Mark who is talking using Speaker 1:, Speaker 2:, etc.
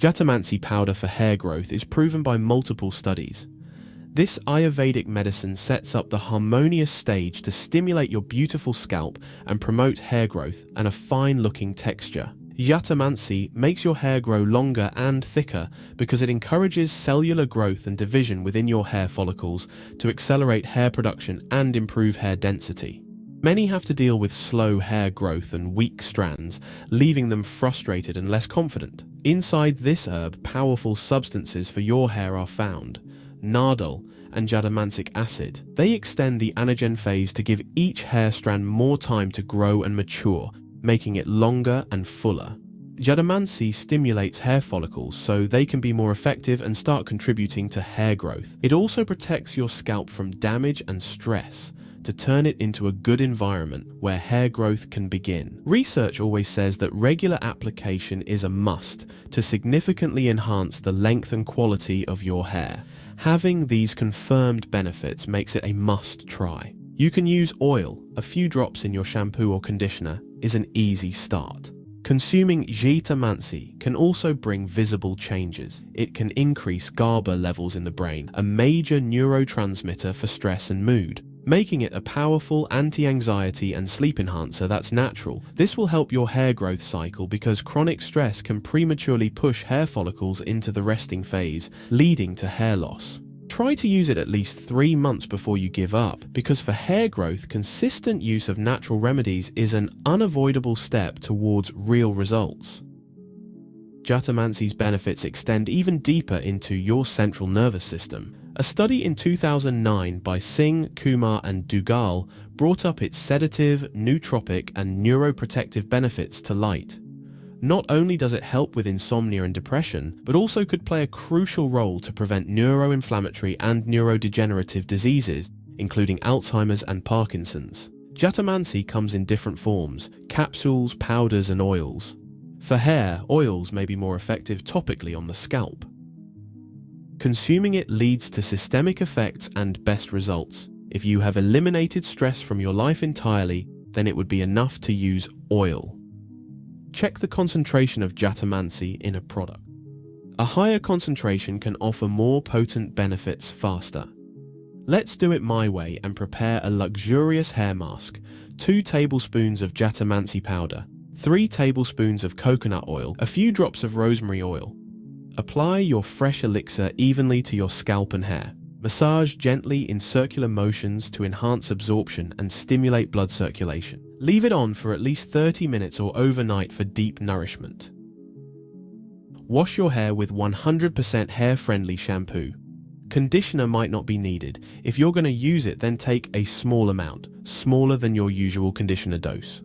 Speaker 1: Jatamansi powder for hair growth is proven by multiple studies. This Ayurvedic medicine sets up the harmonious stage to stimulate your beautiful scalp and promote hair growth and a fine-looking texture. Jatamansi makes your hair grow longer and thicker because it encourages cellular growth and division within your hair follicles to accelerate hair production and improve hair density. Many have to deal with slow hair growth and weak strands, leaving them frustrated and less confident. Inside this herb, powerful substances for your hair are found: nardole and jatamansic acid. They extend the anagen phase to give each hair strand more time to grow and mature, making it longer and fuller. Jatamansi stimulates hair follicles so they can be more effective and start contributing to hair growth. It also protects your scalp from damage and stress to turn it into a good environment where hair growth can begin. Research always says that regular application is a must to significantly enhance the length and quality of your hair. Having these confirmed benefits makes it a must try. You can use oil. A few drops in your shampoo or conditioner is an easy start. Consuming Jatamansi can also bring visible changes. It can increase GABA levels in the brain, a major neurotransmitter for stress and mood, making it a powerful anti-anxiety and sleep enhancer that's natural. This will help your hair growth cycle because chronic stress can prematurely push hair follicles into the resting phase, leading to hair loss. Try to use it at least 3 months before you give up, because for hair growth, consistent use of natural remedies is an unavoidable step towards real results. Jatamansi's benefits extend even deeper into your central nervous system. A study in 2009 by Singh, Kumar and Dugal brought up its sedative, nootropic and neuroprotective benefits to light. Not only does it help with insomnia and depression, but also could play a crucial role to prevent neuroinflammatory and neurodegenerative diseases, including Alzheimer's and Parkinson's. Jatamansi comes in different forms: capsules, powders and oils. For hair, oils may be more effective topically on the scalp. Consuming it leads to systemic effects and best results. If you have eliminated stress from your life entirely, then it would be enough to use oil. Check the concentration of Jatamansi in a product. A higher concentration can offer more potent benefits faster. Let's do it my way and prepare a luxurious hair mask: 2 tablespoons of Jatamansi powder, 3 tablespoons of coconut oil, a few drops of rosemary oil. Apply your fresh elixir evenly to your scalp and hair. Massage gently in circular motions to enhance absorption and stimulate blood circulation. Leave it on for at least 30 minutes or overnight for deep nourishment. Wash your hair with 100% hair-friendly shampoo. Conditioner might not be needed. If you're going to use it, then take a small amount, smaller than your usual conditioner dose.